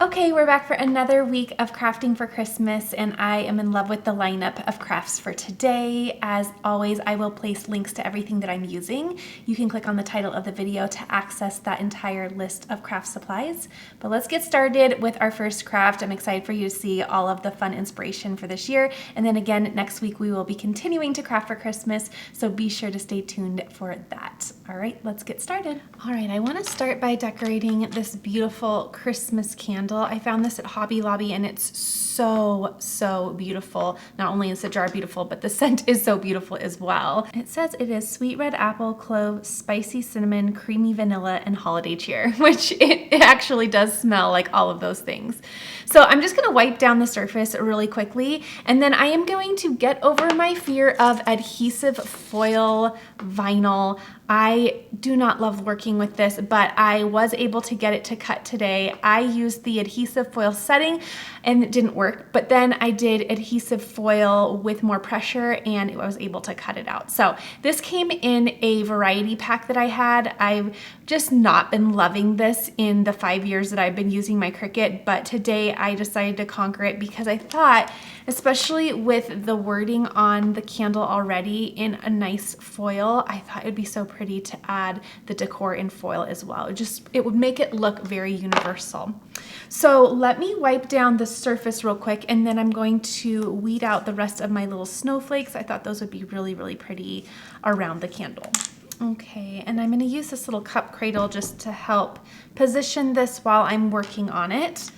Okay, we're back for another week of crafting for Christmas, and I am in love with the lineup of crafts for today. As always, I will place links to everything that I'm using. You can click on the title of the video to access that entire list of craft supplies. But let's get started with our first craft. I'm excited for you to see all of the fun inspiration for this year. And then again, next week we will be continuing to craft for Christmas, so be sure to stay tuned for that. All right, let's get started. All right, I want to start by decorating this beautiful Christmas candle. I found this at Hobby Lobby and it's so beautiful. Not only is the jar beautiful, but the scent is so beautiful as well. It says it is sweet red apple, clove, spicy cinnamon, creamy vanilla, and holiday cheer, which it actually does smell like all of those things. So I'm just gonna wipe down the surface really quickly, and then I am going to get over my fear of adhesive foil vinyl. I do not love working with this, but I was able to get it to cut today. I used the adhesive foil setting and it didn't work, but then I did adhesive foil with more pressure and I was able to cut it out. So this came in a variety pack that I had. I've just not been loving this in the 5 years that I've been using my Cricut, but today I decided to conquer it because I thought, especially with the wording on the candle already in a nice foil, I thought it'd be so pretty to add the decor in foil as well. It would make it look very universal. So let me wipe down the surface real quick, and then I'm going to weed out the rest of my little snowflakes. I thought those would be really pretty around the candle. Okay, and I'm going to use this little cup cradle just to help position this while I'm working on it.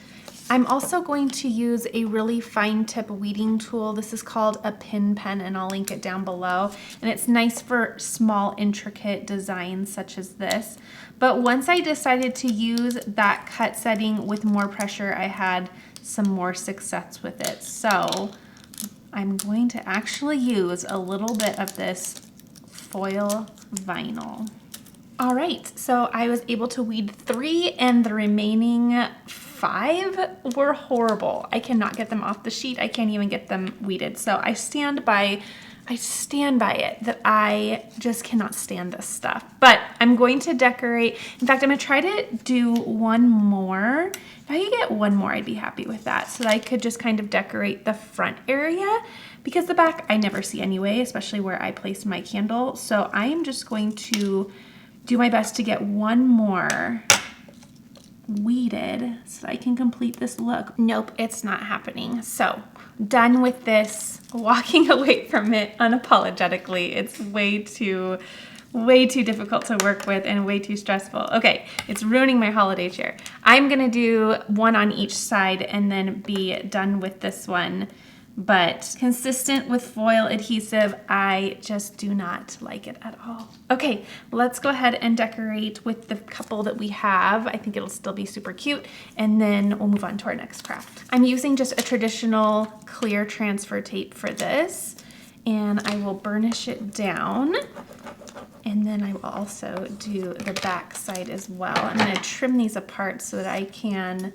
I'm also going to use a really fine tip weeding tool. This is called a pin pen, and I'll link it down below. And it's nice for small, intricate designs such as this. But once I decided to use that cut setting with more pressure, I had some more success with it. So I'm going to actually use a little bit of this foil vinyl. All right, so I was able to weed 3 and the remaining 5 were horrible. I cannot get them off the sheet. I can't even get them weeded. So I stand by it that I just cannot stand this stuff. But I'm going to decorate. In fact, I'm gonna try to do one more. If I could get one more, I'd be happy with that. So that I could just kind of decorate the front area, because the back I never see anyway, especially where I place my candle. So I am just going to do my best to get one more weeded so I can complete this look. Nope, it's not happening. So done with this, walking away from it unapologetically. It's way too difficult to work with and way too stressful. Okay, it's ruining my holiday chair. I'm gonna do one on each side and then be done with this one. But consistent with foil adhesive, I just do not like it at all. Okay, let's go ahead and decorate with the couple that we have. I think it'll still be super cute, and then we'll move on to our next craft. I'm using just a traditional clear transfer tape for this, and I will burnish it down. And then I will also do the back side as well. I'm gonna trim these apart so that I can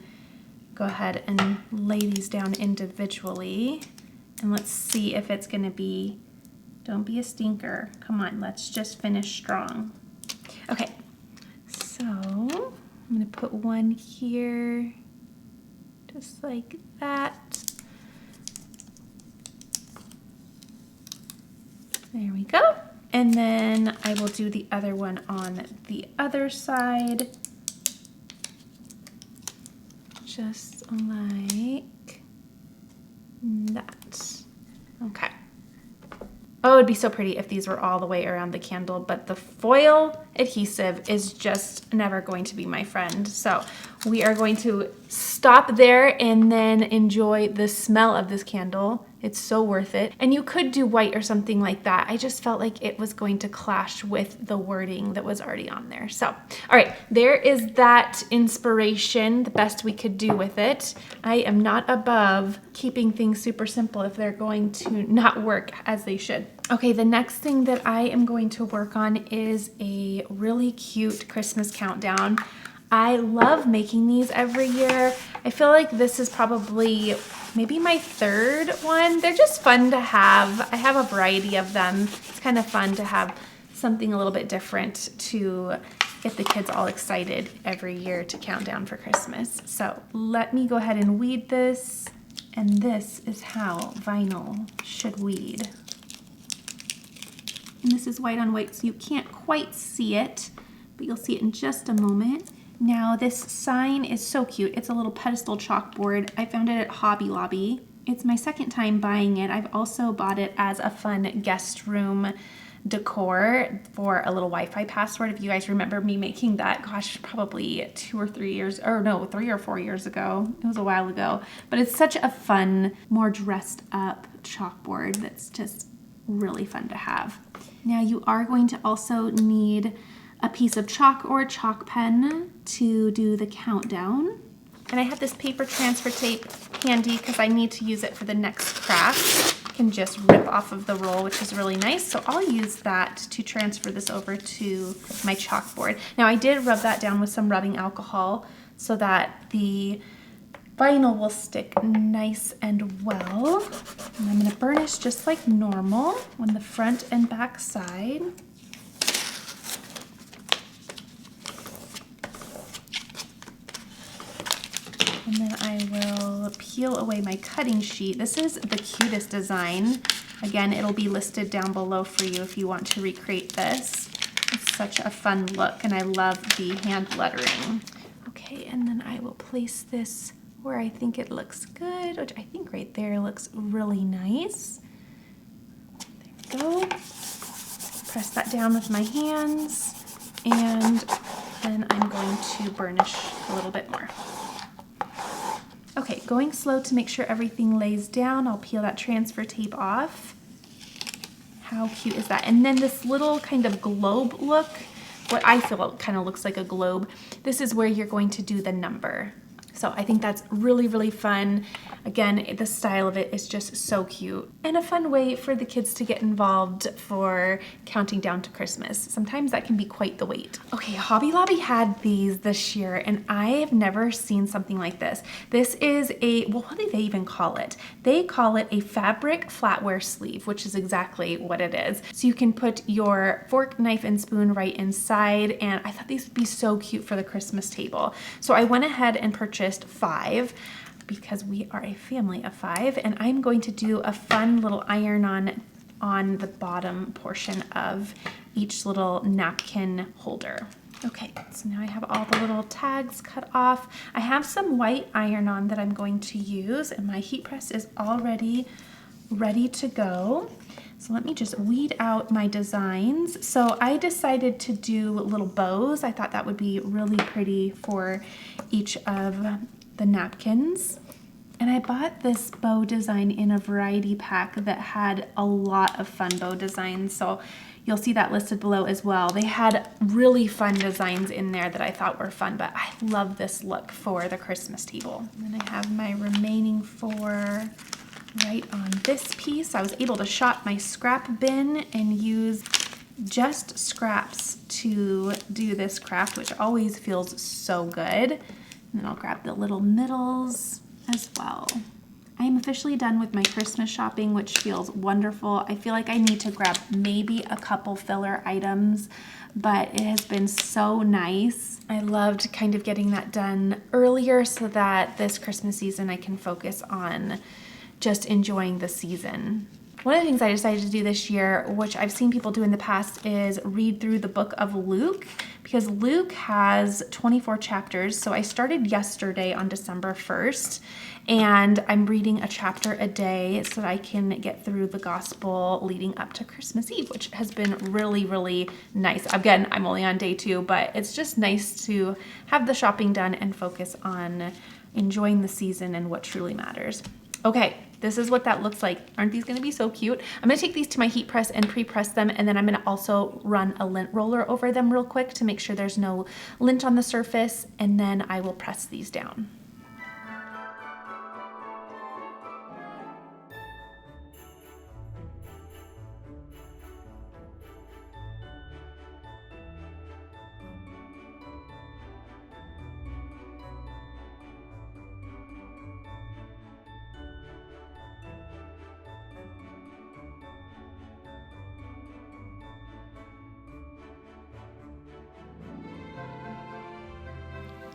go ahead and lay these down individually, and let's see if it's gonna be, don't be a stinker. Come on, let's just finish strong. Okay, so I'm gonna put one here, just like that. There we go. And then I will do the other one on the other side. Just like that. Okay. Oh, it'd be so pretty if these were all the way around the candle, but the foil adhesive is just never going to be my friend. So we are going to stop there and then enjoy the smell of this candle. It's so worth it. And you could do white or something like that. I just felt like it was going to clash with the wording that was already on there. So, all right, there is that inspiration, the best we could do with it. I am not above keeping things super simple if they're going to not work as they should. Okay, the next thing that I am going to work on is a really cute Christmas countdown. I love making these every year. I feel like this is probably maybe my third one. They're just fun to have. I have a variety of them. It's kind of fun to have something a little bit different to get the kids all excited every year to count down for Christmas. So let me go ahead and weed this. And this is how vinyl should weed. And this is white on white, so you can't quite see it, but you'll see it in just a moment. Now this sign is so cute. It's a little pedestal chalkboard. I found it at Hobby Lobby. It's my second time buying it. I've also bought it as a fun guest room decor for a little Wi-Fi password. If you guys remember me making that, gosh, probably 3 or 4 years ago. It was a while ago. But it's such a fun, more dressed up chalkboard that's just really fun to have. Now you are going to also need a piece of chalk or a chalk pen to do the countdown. And I have this paper transfer tape handy because I need to use it for the next craft. I can just rip off of the roll, which is really nice. So I'll use that to transfer this over to my chalkboard. Now I did rub that down with some rubbing alcohol so that the vinyl will stick nice and well. And I'm going to burnish just like normal on the front and back side. And then I will peel away my cutting sheet. This is the cutest design. Again, it'll be listed down below for you if you want to recreate this. It's such a fun look, and I love the hand lettering. Okay, and then I will place this where I think it looks good, which I think right there looks really nice. There we go. Press that down with my hands, and then I'm going to burnish a little bit more. Okay, going slow to make sure everything lays down. I'll peel that transfer tape off. How cute is that? And then this little kind of globe look, what I feel kind of looks like a globe. This is where you're going to do the number. So I think that's really, really fun. Again, the style of it is just so cute and a fun way for the kids to get involved for counting down to Christmas. Sometimes that can be quite the wait. Okay, Hobby Lobby had these this year and I have never seen something like this. This is well, what do they even call it? They call it a fabric flatware sleeve, which is exactly what it is. So you can put your fork, knife, and spoon right inside, and I thought these would be so cute for the Christmas table. So I went ahead and purchased 5 because we are a family of 5, and I'm going to do a fun little iron on the bottom portion of each little napkin holder. Okay, so now I have all the little tags cut off. I have some white iron-on that I'm going to use, and my heat press is already ready to go. So let me just weed out my designs. So I decided to do little bows. I thought that would be really pretty for each of the napkins. And I bought this bow design in a variety pack that had a lot of fun bow designs. So you'll see that listed below as well. They had really fun designs in there that I thought were fun, but I love this look for the Christmas table. And then I have my remaining 4 right on this piece. I was able to shop my scrap bin and use just scraps to do this craft, which always feels so good. And then I'll grab the little middles as well. I am officially done with my Christmas shopping, which feels wonderful. I feel like I need to grab maybe a couple filler items, but it has been so nice. I loved kind of getting that done earlier so that this Christmas season I can focus on just enjoying the season. One of the things I decided to do this year, which I've seen people do in the past, is read through the book of Luke, because Luke has 24 chapters. So I started yesterday on December 1st, and I'm reading a chapter a day so that I can get through the gospel leading up to Christmas Eve, which has been really, really nice. Again, I'm only on day 2, but it's just nice to have the shopping done and focus on enjoying the season and what truly matters. Okay, this is what that looks like. Aren't these gonna be so cute? I'm gonna take these to my heat press and pre-press them, and then I'm gonna also run a lint roller over them real quick to make sure there's no lint on the surface, and then I will press these down.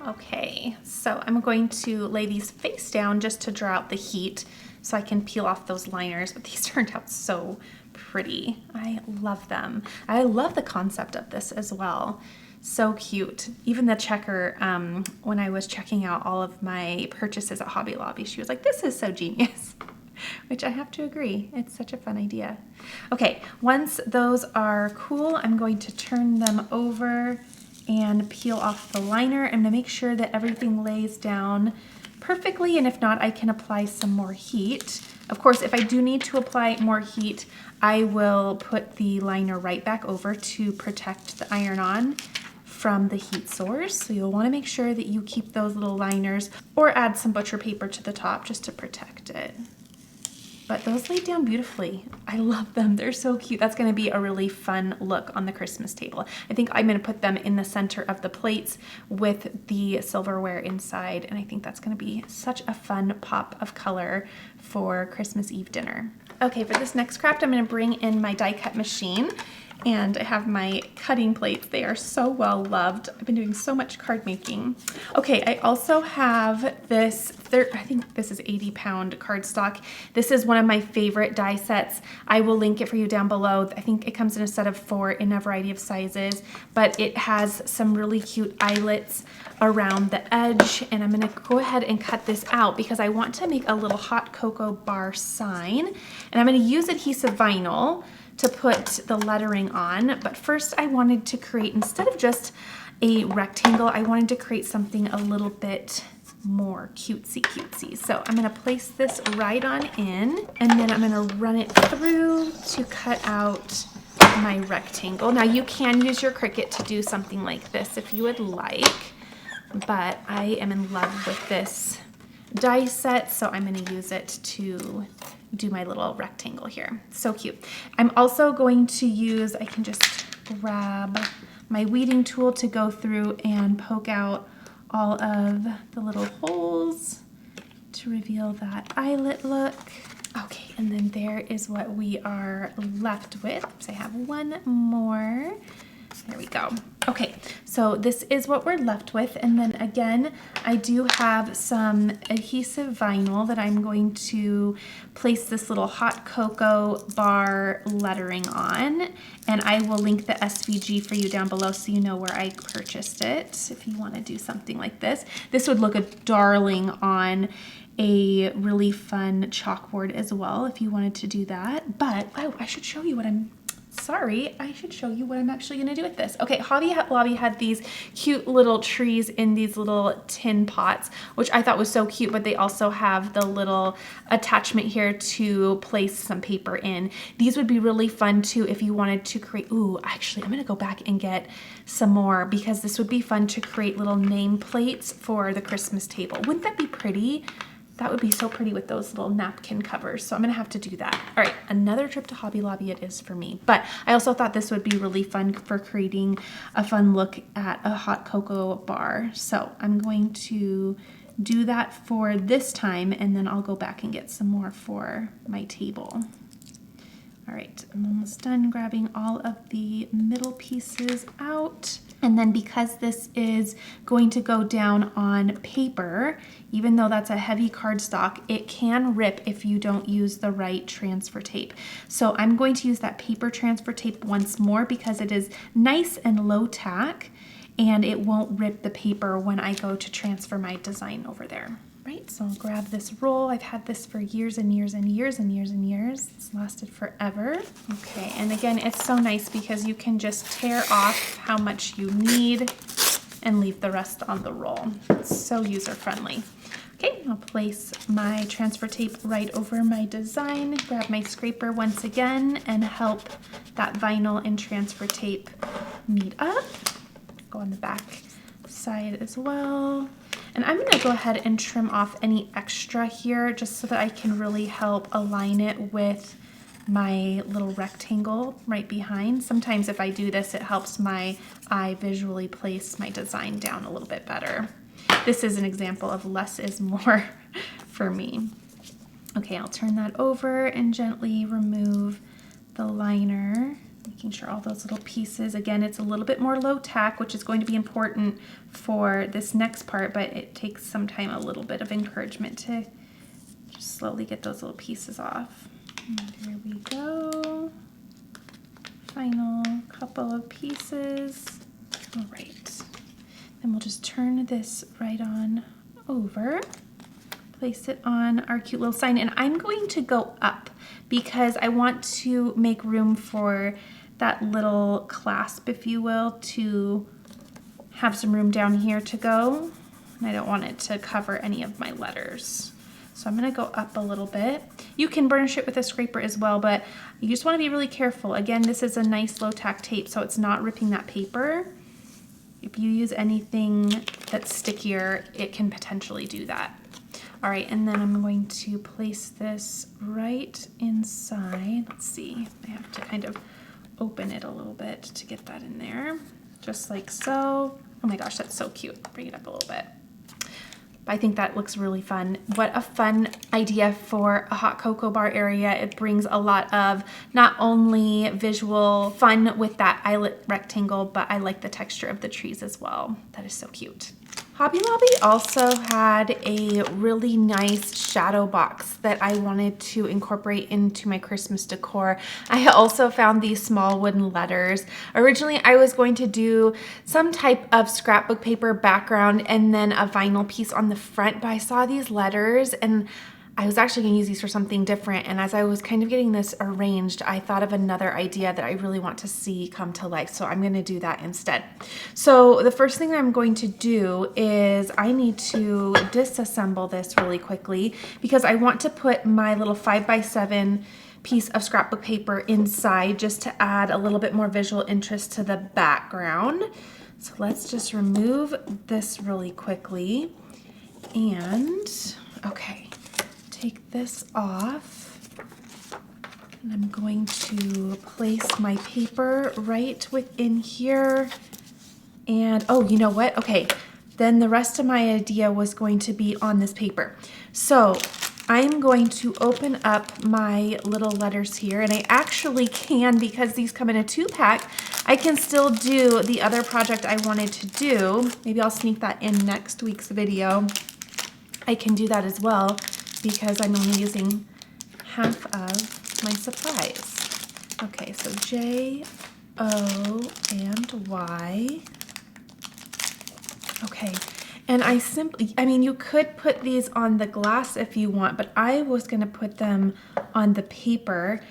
Okay, so I'm going to lay these face down just to draw out the heat so I can peel off those liners, but these turned out so pretty. I love them. I love the concept of this as well. So cute. Even the checker, when I was checking out all of my purchases at Hobby Lobby, she was like, this is so genius, which I have to agree. It's such a fun idea. Okay, once those are cool, I'm going to turn them over and peel off the liner. I'm gonna make sure that everything lays down perfectly, and if not, I can apply some more heat. Of course, if I do need to apply more heat, I will put the liner right back over to protect the iron-on from the heat source. So you'll wanna make sure that you keep those little liners or add some butcher paper to the top just to protect it. But those laid down beautifully. I love them. They're so cute. That's going to be a really fun look on the Christmas table. I think I'm going to put them in the center of the plates with the silverware inside, and I think that's going to be such a fun pop of color for Christmas Eve dinner. Okay, for this next craft, I'm going to bring in my die cut machine, and I have my cutting plates. They are so well loved. I've been doing so much card making. Okay, I also have this, I think this is 80-pound cardstock. This is one of my favorite die sets. I will link it for you down below. I think it comes in a set of 4 in a variety of sizes, but it has some really cute eyelets around the edge, and I'm gonna go ahead and cut this out because I want to make a little hot cocoa bar sign, and I'm gonna use adhesive vinyl to put the lettering on. But first I wanted to create, instead of just a rectangle, I wanted to create something a little bit more cutesy. So I'm gonna place this right on in, and then I'm gonna run it through to cut out my rectangle. Now you can use your Cricut to do something like this if you would like, but I am in love with this die set, so I'm gonna use it to do my little rectangle here. So cute. I'm also going to use, I can just grab my weeding tool to go through and poke out all of the little holes to reveal that eyelet look. Okay, and then there is what we are left with. So I have one more. There we go. Okay, so this is what we're left with. And then again, I do have some adhesive vinyl that I'm going to place this little hot cocoa bar lettering on. And I will link the SVG for you down below so you know where I purchased it if you want to do something like this. This would look a darling on a really fun chalkboard as well if you wanted to do that. But oh, I should show you what I'm actually gonna do with this. Okay, Hobby Lobby had these cute little trees in these little tin pots, which I thought was so cute, but they also have the little attachment here to place some paper in. These would be really fun too if you wanted to create, ooh, actually I'm gonna go back and get some more because this would be fun to create little name plates for the Christmas table. Wouldn't that be pretty? That would be so pretty with those little napkin covers. So I'm gonna have to do that. All right, another trip to Hobby Lobby it is for me. But I also thought this would be really fun for creating a fun look at a hot cocoa bar. So I'm going to do that for this time, and then I'll go back and get some more for my table. All right, I'm almost done grabbing all of the middle pieces out. And then because this is going to go down on paper, even though that's a heavy cardstock, it can rip if you don't use the right transfer tape. So I'm going to use that paper transfer tape once more because it is nice and low tack and it won't rip the paper when I go to transfer my design over there. Right, so I'll grab this roll. I've had this for years and years and years and years and years. It's lasted forever. Okay, and again, it's so nice because you can just tear off how much you need and leave the rest on the roll. It's so user-friendly. Okay, I'll place my transfer tape right over my design, grab my scraper once again, and help that vinyl and transfer tape meet up. Go on the back side as well. And I'm gonna go ahead and trim off any extra here just so that I can really help align it with my little rectangle right behind. Sometimes if I do this, it helps my eye visually place my design down a little bit better. This is an example of less is more for me. Okay, I'll turn that over and gently remove the liner Making sure all those little pieces, again, it's a little bit more low tack, which is going to be important for this next part, but it takes some time, a little bit of encouragement to just slowly get those little pieces off. And here we go. Final couple of pieces. All right. Then we'll just turn this right on over. Place it on our cute little sign, and I'm going to go up because I want to make room for that little clasp, if you will, to have some room down here to go. And I don't want it to cover any of my letters. So I'm gonna go up a little bit. You can burnish it with a scraper as well, but you just wanna be really careful. Again, this is a nice low tack tape, so it's not ripping that paper. If you use anything that's stickier, it can potentially do that. All right, and then I'm going to place this right inside. Let's see, I have to kind of open it a little bit to get that in there, just like so. Oh my gosh, that's so cute. Bring it up a little bit. I think that looks really fun. What a fun idea for a hot cocoa bar area. It brings a lot of not only visual fun with that eyelet rectangle, but I like the texture of the trees as well. That is so cute. Hobby Lobby also had a really nice shadow box that I wanted to incorporate into my Christmas decor. I also found these small wooden letters. Originally, I was going to do some type of scrapbook paper background and then a vinyl piece on the front, but I saw these letters and I was actually gonna use these for something different, and as I was kind of getting this arranged, I thought of another idea that I really want to see come to life, so I'm gonna do that instead. So the first thing I'm going to do is I need to disassemble this really quickly because I want to put my little 5x7 piece of scrapbook paper inside just to add a little bit more visual interest to the background. So let's just remove this really quickly, and okay. Take this off, and I'm going to place my paper right within here. And oh, you know what? Okay, then the rest of my idea was going to be on this paper. So I'm going to open up my little letters here, and I actually can, because these come in a 2-pack, I can still do the other project I wanted to do. Maybe I'll sneak that in next week's video. I can do that as well, because I'm only using half of my supplies. Okay, so J, O, and Y. Okay, and I mean, you could put these on the glass if you want, but I was gonna put them on the paper.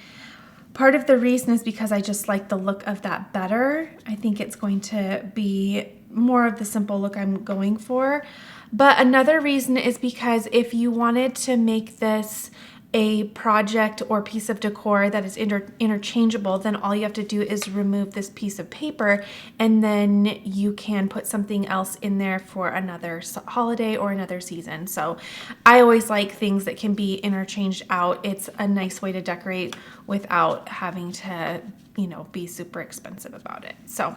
Part of the reason is because I just like the look of that better. I think it's going to be more of the simple look I'm going for. But another reason is because if you wanted to make this a project or piece of decor that is interchangeable, then all you have to do is remove this piece of paper, and then you can put something else in there for another holiday or another season. So I always like things that can be interchanged out. It's a nice way to decorate without having to, you know, be super expensive about it. So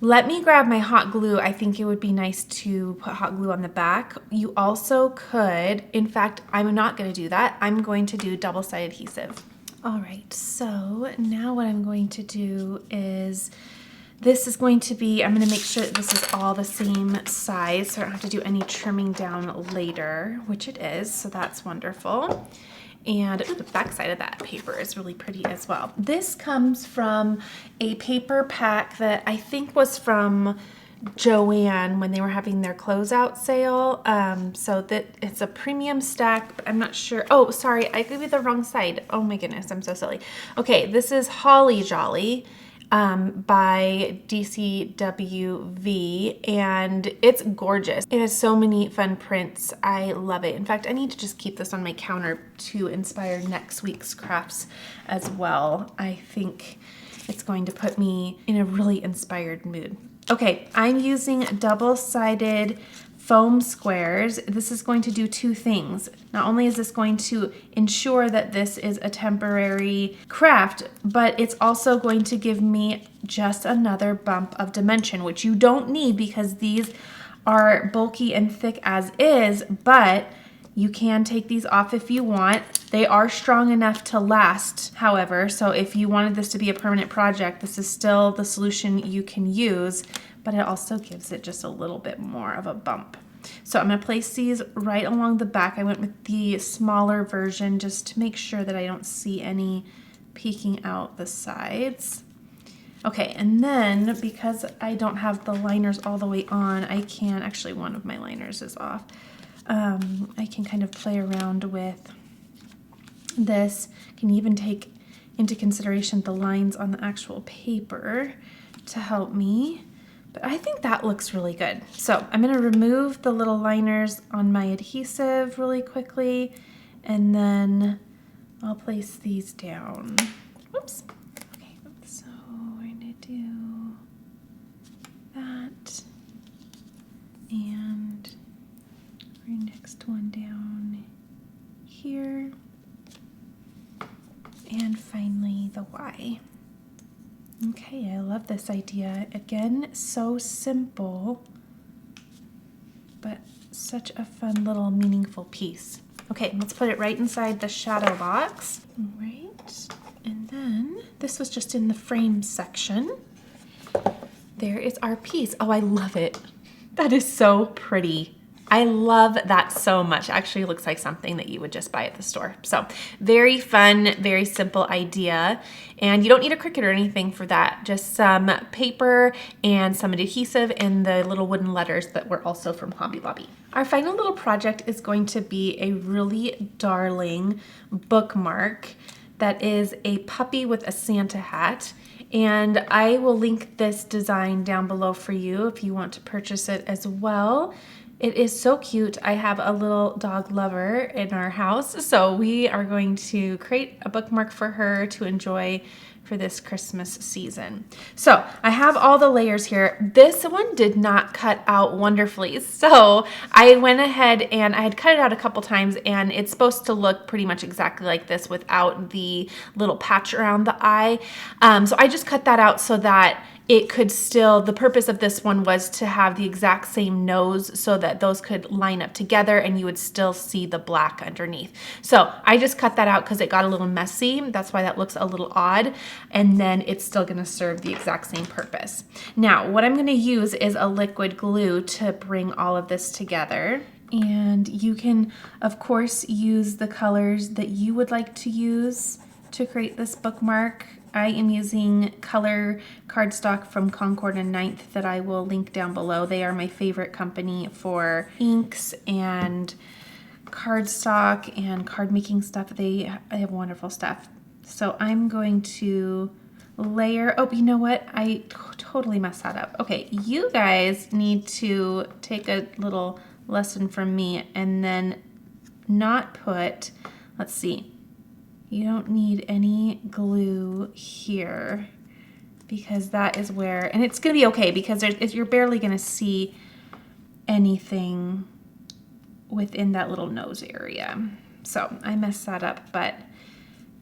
let me grab my hot glue. I think it would be nice to put hot glue on the back. You also could, in fact, I'm not going to do that. I'm going to do double-sided adhesive. All right, so now what I'm going to do is, this is going to be, I'm going to make sure that this is all the same size so I don't have to do any trimming down later, which it is, so that's wonderful. And the back side of that paper is really pretty as well. This comes from a paper pack that I think was from Joann when they were having their closeout sale. So that it's a premium stack, but I'm not sure. Oh, sorry, I gave you the wrong side. Oh my goodness, I'm so silly. Okay, this is Holly Jolly by DCWV, and it's gorgeous. It has so many fun prints. I love it. In fact, I need to just keep this on my counter to inspire next week's crafts as well. I think it's going to put me in a really inspired mood. Okay, I'm using double-sided foam squares. This is going to do two things. Not only is this going to ensure that this is a temporary craft, but it's also going to give me just another bump of dimension, which you don't need because these are bulky and thick as is, but You can take these off if you want. They are strong enough to last, however, so if you wanted this to be a permanent project, this is still the solution you can use, but it also gives it just a little bit more of a bump. So I'm going to place these right along the back. I went with the smaller version just to make sure that I don't see any peeking out the sides. Okay, and then because I don't have the liners all the way on, I can, actually one of my liners is off. I can kind of play around with this. Can even take into consideration the lines on the actual paper to help me. But I think that looks really good. So I'm going to remove the little liners on my adhesive really quickly, and then I'll place these down. Whoops. Okay, so we're going to do that, and our next one down here, and finally the Y. Okay, I love this idea. Again, so simple, but such a fun little meaningful piece. Okay, let's put it right inside the shadow box. All right, and then this was just in the frame section. There is our piece. Oh, I love it. That is so pretty. I love that so much. Actually, it looks like something that you would just buy at the store. So very fun, very simple idea. And you don't need a Cricut or anything for that. Just some paper and some adhesive and the little wooden letters that were also from Hobby Lobby. Our final little project is going to be a really darling bookmark that is a puppy with a Santa hat. And I will link this design down below for you if you want to purchase it as well. It is so cute. I have a little dog lover in our house, so we are going to create a bookmark for her to enjoy for this Christmas season. So I have all the layers here. This one did not cut out wonderfully, so I went ahead and I had cut it out a couple times, and it's supposed to look pretty much exactly like this without the little patch around the eye. So I just cut that out so that it could still, the purpose of this one was to have the exact same nose so that those could line up together and you would still see the black underneath. So I just cut that out because it got a little messy. That's why that looks a little odd. And then it's still going to serve the exact same purpose. Now, what I'm going to use is a liquid glue to bring all of this together. And you can, of course, use the colors that you would like to use to create this bookmark. I am using color cardstock from Concord and Ninth that I will link down below. They are my favorite company for inks and cardstock and card making stuff. They have wonderful stuff. So I'm going to layer, oh, you know what? I totally messed that up. Okay, you guys need to take a little lesson from me and then not put, let's see, you don't need any glue here because that is where, and it's going to be okay because you're barely going to see anything within that little nose area. So I messed that up, but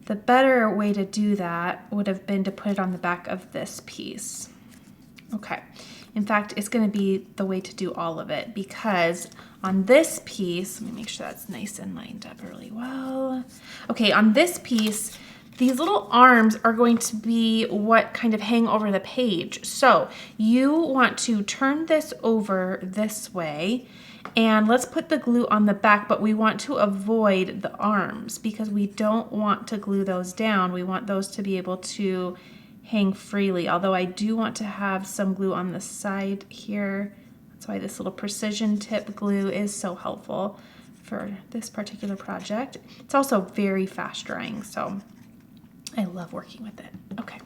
the better way to do that would have been to put it on the back of this piece. Okay. In fact, it's going to be the way to do all of it because on this piece, let me make sure that's nice and lined up really well. Okay, on this piece, these little arms are going to be what kind of hang over the page. So you want to turn this over this way, and let's put the glue on the back, but we want to avoid the arms because we don't want to glue those down. We want those to be able to hang freely, although I do want to have some glue on the side here. That's why this little precision tip glue is so helpful for this particular project. It's also very fast drying, so I love working with it. Okay,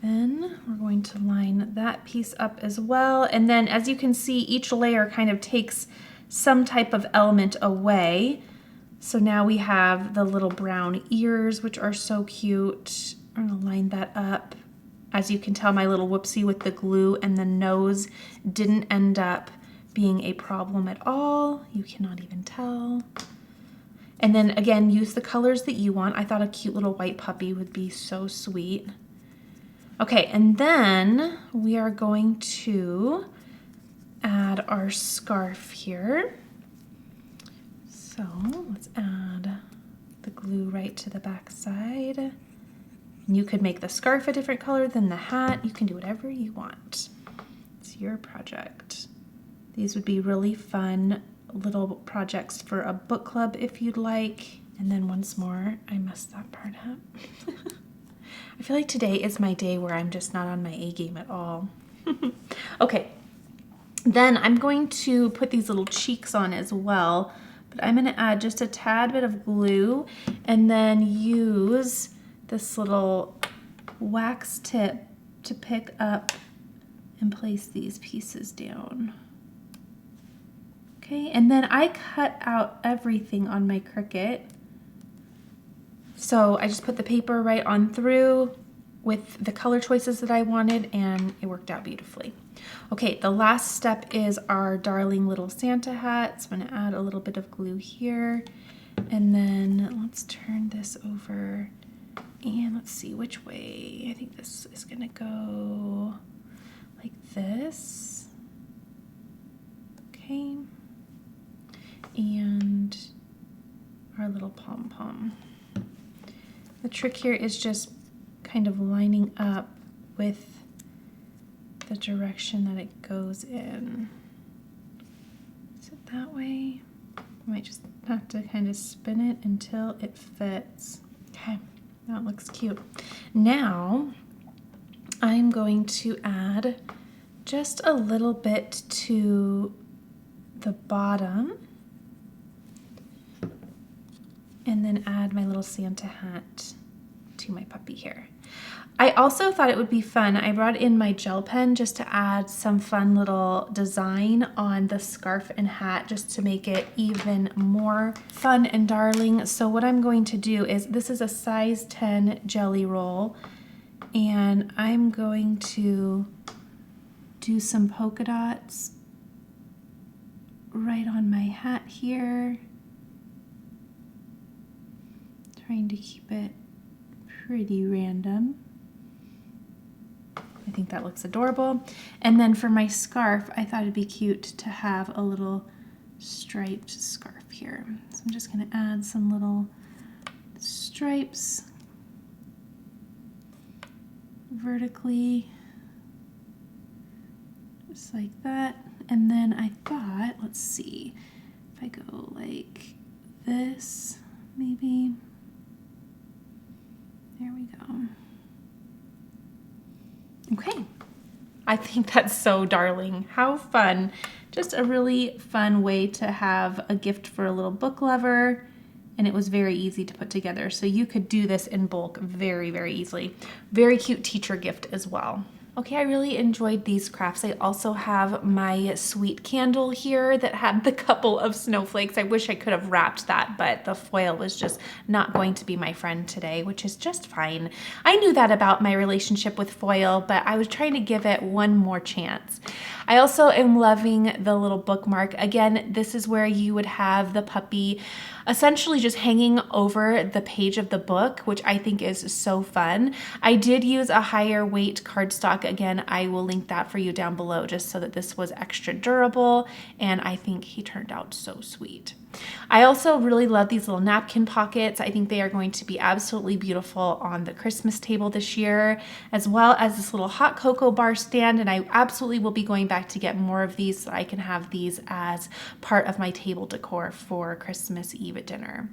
then we're going to line that piece up as well. And then as you can see, each layer kind of takes some type of element away. So now we have the little brown ears, which are so cute. I'm gonna line that up. As you can tell, my little whoopsie with the glue and the nose didn't end up being a problem at all. You cannot even tell. And then again, use the colors that you want. I thought a cute little white puppy would be so sweet. Okay, and then we are going to add our scarf here. So So let's add the glue right to the back side. You could make the scarf a different color than the hat. You can do whatever you want. It's your project. These would be really fun little projects for a book club if you'd like. And then once more, I messed that part up. I feel like today is my day where I'm just not on my A game at all. Okay, then I'm going to put these little cheeks on as well, but I'm gonna add just a tad bit of glue and then use this little wax tip to pick up and place these pieces down. Okay, and then I cut out everything on my Cricut. So I just put the paper right on through with the color choices that I wanted, and it worked out beautifully. Okay, the last step is our darling little Santa hat. So I'm gonna add a little bit of glue here, and then let's turn this over, and let's see which way. I think this is gonna go like this. Okay, and our little pom-pom. The trick here is just kind of lining up with the direction that it goes in. Is it that way? I might just have to kind of spin it until it fits. Okay, that looks cute. Now, I'm going to add just a little bit to the bottom and then add my little Santa hat to my puppy here. I also thought it would be fun. I brought in my gel pen just to add some fun little design on the scarf and hat just to make it even more fun and darling. So what I'm going to do is, this is a size 10 jelly roll, and I'm going to do some polka dots right on my hat here. Trying to keep it pretty random. I think that looks adorable. And then for my scarf, I thought it'd be cute to have a little striped scarf here. So I'm just gonna add some little stripes vertically, just like that. And then I thought, let's see, if I go like this, maybe. There we go. Okay, I think that's so darling. How fun. Just a really fun way to have a gift for a little book lover, and it was very easy to put together. So you could do this in bulk very, very easily. Very cute teacher gift as well. Okay, I really enjoyed these crafts. I also have my sweet candle here that had the couple of snowflakes. I wish I could have wrapped that, but the foil was just not going to be my friend today, which is just fine. I knew that about my relationship with foil, but I was trying to give it one more chance. I also am loving the little bookmark. Again, this is where you would have the puppy essentially just hanging over the page of the book, which I think is so fun. I did use a higher weight cardstock. Again, I will link that for you down below just so that this was extra durable, and I think he turned out so sweet. I also really love these little napkin pockets. I think they are going to be absolutely beautiful on the Christmas table this year, as well as this little hot cocoa bar stand, and I absolutely will be going back to get more of these so I can have these as part of my table decor for Christmas Eve at dinner.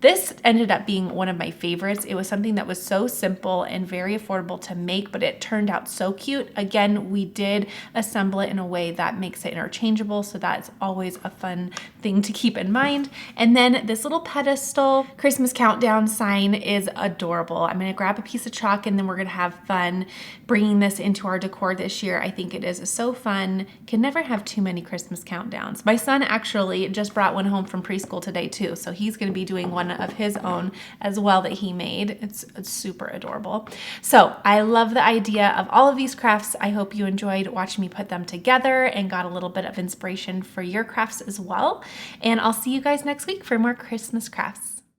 This ended up being one of my favorites. It was something that was so simple and very affordable to make, but it turned out so cute. Again, we did assemble it in a way that makes it interchangeable, so that's always a fun thing to keep in mind. And then this little pedestal Christmas countdown sign is adorable. I'm gonna grab a piece of chalk and then we're gonna have fun bringing this into our decor this year. I think it is so fun. Can never have too many Christmas countdowns. My son actually just brought one home from preschool today too, so he's gonna be doing one of his own as well that he made. It's super adorable. So I love the idea of all of these crafts. I hope you enjoyed watching me put them together and got a little bit of inspiration for your crafts as well. And I'll see you guys next week for more Christmas crafts.